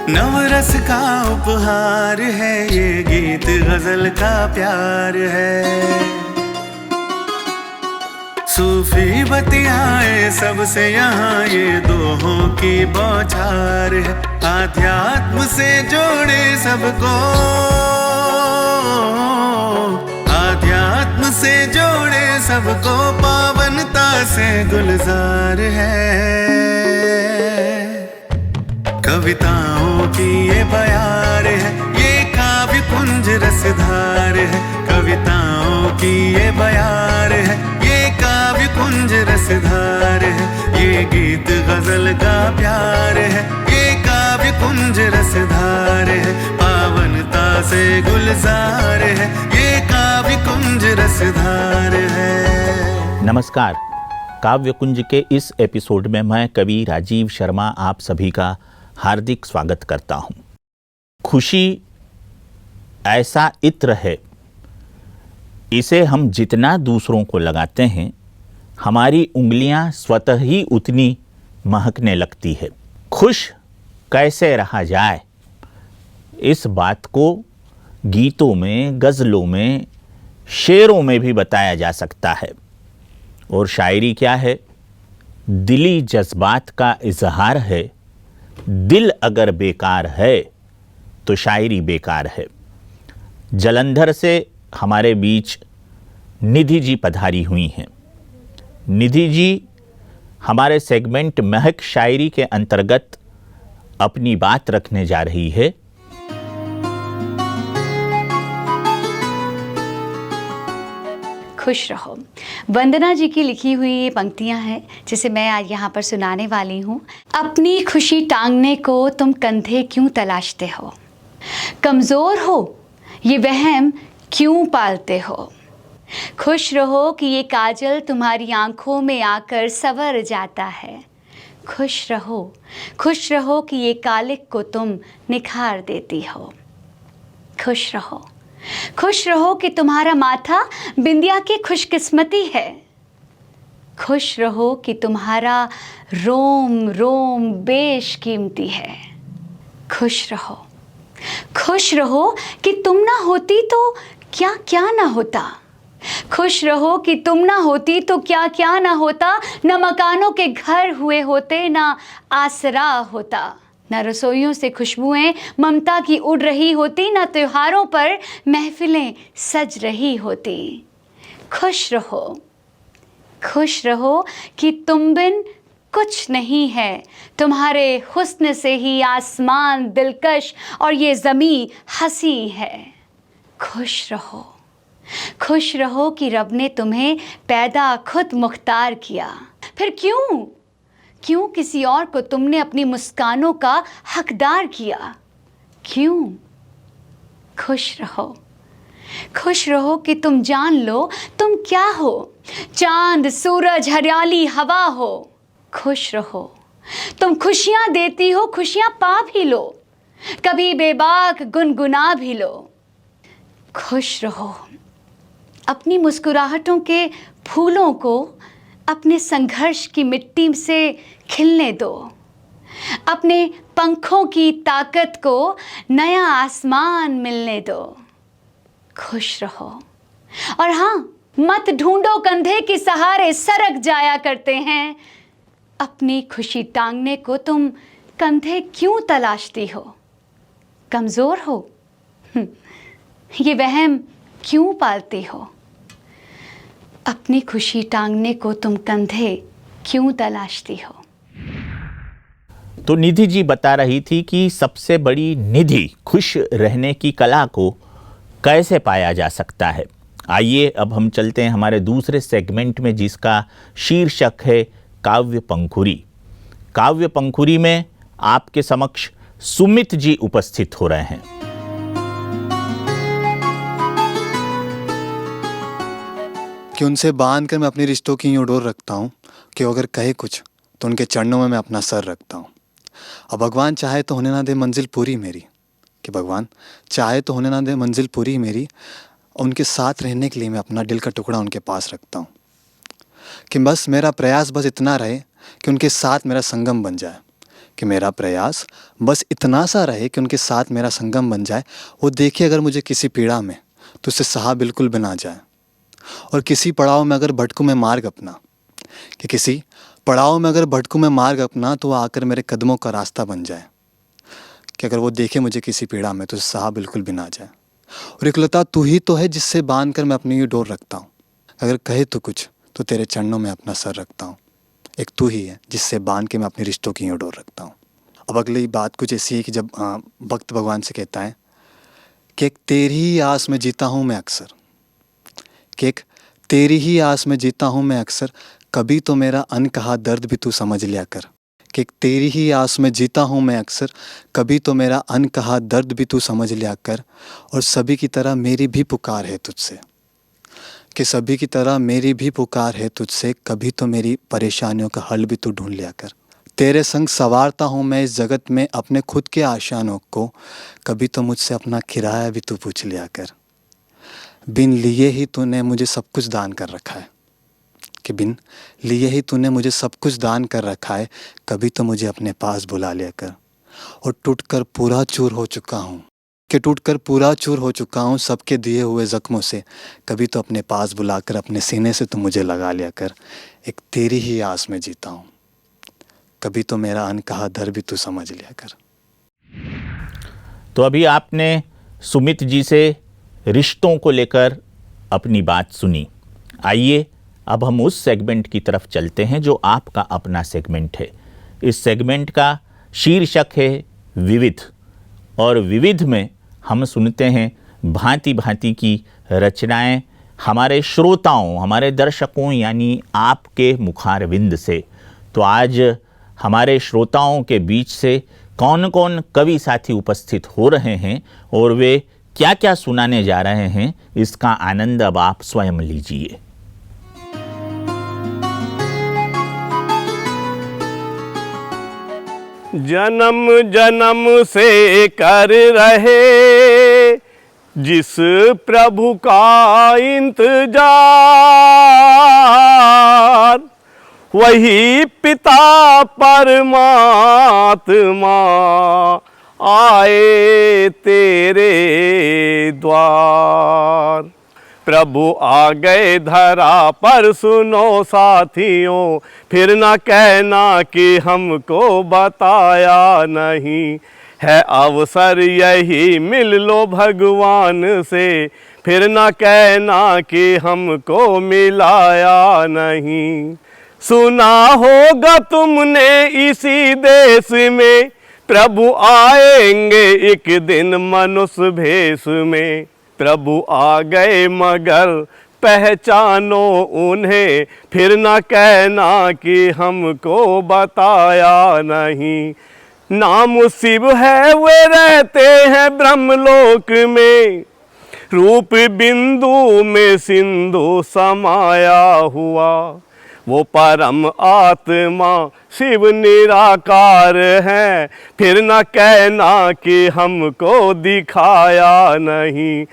नवरस का उपहार है ये गीत, गजल का प्यार है। सूफी बतियाए सबसे यहाँ ये दोहों की बौछार है। आध्यात्म से जोड़े सबको, आध्यात्म से जोड़े सबको, पावनता से गुलजार है। कविताओं की ये बयार है, ये काव्य कुंज रसधार है। कविताओं की ये बयार है, ये काव्य कुंज रसधार है। ये गीत गजल का प्यार है, ये काव्य कुंज रसधार है। पावनता से गुलजार है, ये काव्य कुंज रसधार है। नमस्कार, काव्य कुंज के इस एपिसोड में मैं कवि राजीव शर्मा आप सभी का हार्दिक स्वागत करता हूँ। खुशी ऐसा इत्र है, इसे हम जितना दूसरों को लगाते हैं हमारी उंगलियां स्वतः ही उतनी महकने लगती है। खुश कैसे रहा जाए, इस बात को गीतों में, गज़लों में, शेरों में भी बताया जा सकता है। और शायरी क्या है? दिली जज्बात का इजहार है। दिल अगर बेकार है तो शायरी बेकार है। जालंधर से हमारे बीच निधि जी पधारी हुई हैं। निधि जी हमारे सेगमेंट महक शायरी के अंतर्गत अपनी बात रखने जा रही है। खुश रहो, वंदना जी की लिखी हुई ये पंक्तियां हैं जिसे मैं आज यहाँ पर सुनाने वाली हूँ। अपनी खुशी टांगने को तुम कंधे क्यों तलाशते हो, कमज़ोर हो ये वहम क्यों पालते हो। खुश रहो कि ये काजल तुम्हारी आंखों में आकर संवर जाता है। खुश रहो कि ये कालिक को तुम निखार देती हो। खुश रहो कि तुम्हारा माथा बिंदिया की खुशकिस्मती है। खुश रहो कि तुम्हारा रोम रोम बेशकीमती है। खुश रहो कि तुम ना होती तो क्या क्या ना होता। खुश रहो कि तुम ना होती तो क्या क्या ना होता। न मकानों के घर हुए होते, ना आसरा होता। न रसोइयों से खुशबुएं ममता की उड़ रही होती, न त्योहारों पर महफिलें सज रही होती। खुश रहो कि तुम बिन कुछ नहीं है। तुम्हारे हुस्न से ही आसमान दिलकश और ये ज़मीं हंसी है। खुश रहो कि रब ने तुम्हें पैदा खुद मुख्तार किया। फिर क्यों किसी और को तुमने अपनी मुस्कानों का हकदार किया। क्यों? खुश रहो कि तुम जान लो तुम क्या हो। चांद, सूरज, हरियाली, हवा हो। खुश रहो, तुम खुशियाँ देती हो, खुशियाँ पा भी लो, कभी बेबाक गुनगुना भी लो। खुश रहो, अपनी मुस्कुराहटों के फूलों को अपने संघर्ष की मिट्टी से खिलने दो। अपने पंखों की ताकत को नया आसमान मिलने दो। खुश रहो, और हाँ, मत ढूंढो कंधे के सहारे सरक जाया करते हैं। अपनी खुशी टांगने को तुम कंधे क्यों तलाशती हो, कमज़ोर हो ये वहम क्यों पालती हो। अपनी खुशी टांगने को तुम कंधे क्यों तलाशती हो। तो निधि जी बता रही थी कि सबसे बड़ी निधि खुश रहने की कला को कैसे पाया जा सकता है। आइए अब हम चलते हैं हमारे दूसरे सेगमेंट में, जिसका शीर्षक है काव्य पंखुरी। काव्य पंखुरी में आपके समक्ष सुमित जी उपस्थित हो रहे हैं। कि उनसे बांध कर मैं अपने रिश्तों की यूँ डोर रखता हूँ कि अगर कहे कुछ तो उनके चरणों में मैं अपना सर रखता हूँ। अब भगवान चाहे तो होने ना दे मंजिल पूरी मेरी, कि भगवान चाहे तो होने ना दे मंजिल पूरी मेरी। उनके साथ रहने के लिए मैं अपना दिल का टुकड़ा उनके पास रखता हूँ। कि बस मेरा प्रयास बस इतना रहे कि उनके साथ मेरा संगम बन जाए, कि मेरा प्रयास बस इतना सा रहे कि उनके साथ मेरा संगम बन जाए। वो देखे अगर मुझे किसी पीड़ा में तो उससे सहा बिल्कुल बना जाए, और किसी पड़ाव में अगर भटकूं मैं मार्ग अपना, कि किसी पड़ाव में अगर भटकूं मैं मार्ग अपना तो वो आकर मेरे कदमों का रास्ता बन जाए, कि अगर वो देखे मुझे किसी पीड़ा में तो उससे सहा बिल्कुल भी ना जाए। और एकलता तू ही तो है जिससे बांध कर मैं अपनी ये डोर रखता हूँ, अगर कहे तो कुछ तो तेरे चरणों में अपना सर रखता हूँ। एक तू ही है जिससे बांध के मैं अपने रिश्तों की यूँ डोर रखता हूँ। अब अगली बात कुछ ऐसी है कि जब भक्त भगवान से कहता है कि एक तेरी ही आस में जीता हूँ मैं अक्सर, कि एक तेरी ही आस में जीता हूँ मैं अक्सर, कभी तो मेरा अनकहा दर्द भी तू समझ लिया कर। कि एक तेरी ही आस में जीता हूँ मैं अक्सर, कभी तो मेरा अनकहा दर्द भी तू समझ लिया कर। और सभी की तरह मेरी भी पुकार है तुझसे, कि सभी की तरह मेरी भी पुकार है तुझसे, कभी तो मेरी परेशानियों का हल भी तू ढूंढ लिया कर। तेरे संग संवारता हूँ मैं इस जगत में अपने खुद के आशानों को, कभी तो मुझसे अपना किराया भी तू पूछ लिया कर। बिन लिए ही तूने मुझे सब कुछ दान कर रखा है, कि बिन लिए ही तूने मुझे सब कुछ दान कर रखा है, कभी तो मुझे अपने पास बुला लिया कर। और टूटकर पूरा चूर हो चुका हूँ, कि टूटकर पूरा चूर हो चुका हूँ सबके दिए हुए ज़ख्मों से, कभी तो अपने पास बुलाकर अपने सीने से तो मुझे लगा लिया कर। एक तेरी ही आस में जीता हूँ, कभी तो मेरा अनकहा दर्द भी तू समझ लिया कर। तो अभी आपने सुमित जी से रिश्तों को लेकर अपनी बात सुनी। आइए अब हम उस सेगमेंट की तरफ चलते हैं जो आपका अपना सेगमेंट है। इस सेगमेंट का शीर्षक है विविध, और विविध में हम सुनते हैं भांति भांति की रचनाएं हमारे श्रोताओं, हमारे दर्शकों यानी आपके मुखारविंद से। तो आज हमारे श्रोताओं के बीच से कौन कौन कवि साथी उपस्थित हो रहे हैं और वे क्या क्या सुनाने जा रहे हैं, इसका आनंद अब आप स्वयं लीजिए। जन्म जन्म से कर रहे जिस प्रभु का इंतजार, वही पिता परमात्मा आए तेरे द्वार। प्रभु आ गए धरा पर सुनो साथियों, फिर न कहना कि हमको बताया नहीं। है अवसर यही मिल लो भगवान से, फिर न कहना कि हमको मिलाया नहीं। सुना होगा तुमने इसी देश में, प्रभु आएंगे एक दिन मनुष्य भेष में। प्रभु आ गए मगर पहचानो उन्हें, फिर न कहना कि हमको बताया नहीं। नाम शिव है वे रहते हैं ब्रह्मलोक में, रूप बिंदु में सिंधु समाया हुआ। वो परम आत्मा शिव निराकार है, फिर न कहना कि हमको दिखाया नहीं।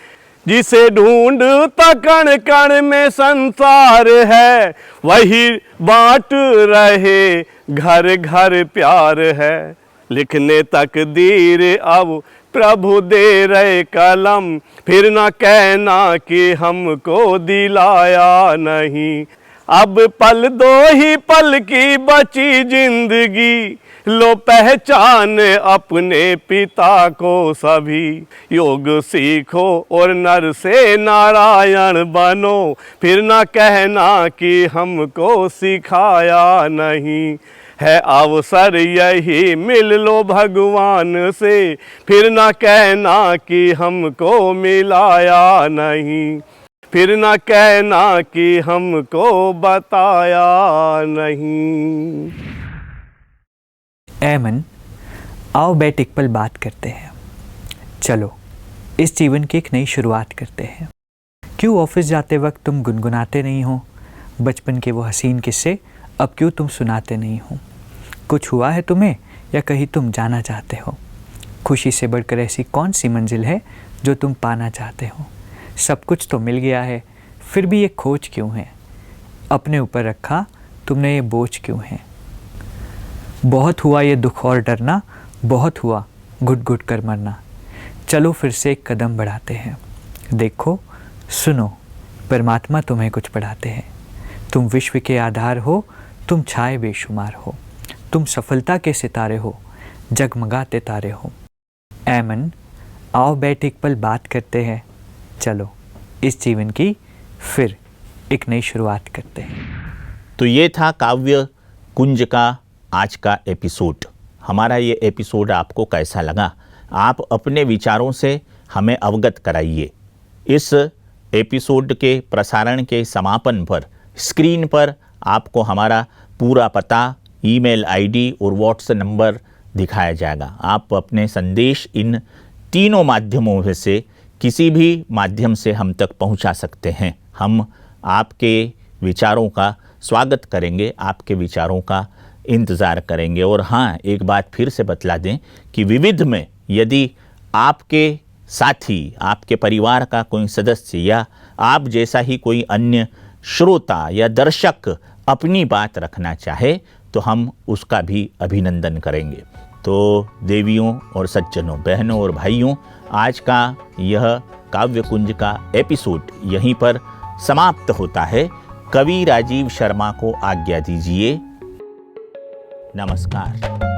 जिसे ढूंढता कण कण में संसार है, वही बांट रहे घर घर प्यार है। लिखने तकदीर अब प्रभु दे रहे कलम, फिर न कहना कि हमको दिलाया नहीं। अब पल दो ही पल की बची जिंदगी, लो पहचान अपने पिता को सभी। योग सीखो और नर से नारायण बनो, फिर न कहना कि हमको सिखाया नहीं। है अवसर यही मिल लो भगवान से, फिर न कहना कि हमको मिलाया नहीं। फिर न कहना कि हमको बताया नहीं। ऐमन, आओ बैठ एक पल बात करते हैं। चलो इस जीवन की एक नई शुरुआत करते हैं। क्यों ऑफिस जाते वक्त तुम गुनगुनाते नहीं हो? बचपन के वो हसीन किस्से अब क्यों तुम सुनाते नहीं हो? कुछ हुआ है तुम्हें या कहीं तुम जाना चाहते हो? खुशी से बढ़कर ऐसी कौन सी मंजिल है जो तुम पाना चाहते हो? सब कुछ तो मिल गया है, फिर भी ये खोज क्यों है? अपने ऊपर रखा तुमने ये बोझ क्यों है? बहुत हुआ ये दुख और डरना, बहुत हुआ घुट घुट कर मरना। चलो फिर से एक कदम बढ़ाते हैं। देखो सुनो, परमात्मा तुम्हें कुछ पढ़ाते हैं। तुम विश्व के आधार हो, तुम छाए बेशुमार हो, तुम सफलता के सितारे हो, जगमगाते तारे हो। ऐ मन, आओ बैठ एक पल बात करते हैं। चलो इस जीवन की फिर एक नई शुरुआत करते हैं। तो ये था काव्य कुंज का आज का एपिसोड। हमारा ये एपिसोड आपको कैसा लगा, आप अपने विचारों से हमें अवगत कराइए। इस एपिसोड के प्रसारण के समापन पर स्क्रीन पर आपको हमारा पूरा पता, ईमेल आईडी और व्हाट्सएप नंबर दिखाया जाएगा। आप अपने संदेश इन तीनों माध्यमों में से किसी भी माध्यम से हम तक पहुंचा सकते हैं। हम आपके विचारों का स्वागत करेंगे, आपके विचारों का इंतज़ार करेंगे। और हाँ, एक बात फिर से बतला दें कि विविध में यदि आपके साथी, आपके परिवार का कोई सदस्य या आप जैसा ही कोई अन्य श्रोता या दर्शक अपनी बात रखना चाहे तो हम उसका भी अभिनंदन करेंगे। तो देवियों और सज्जनों, बहनों और भाइयों, आज का यह काव्य कुंज का एपिसोड यहीं पर समाप्त होता है। कवि राजीव शर्मा को आज्ञा दीजिए। नमस्कार।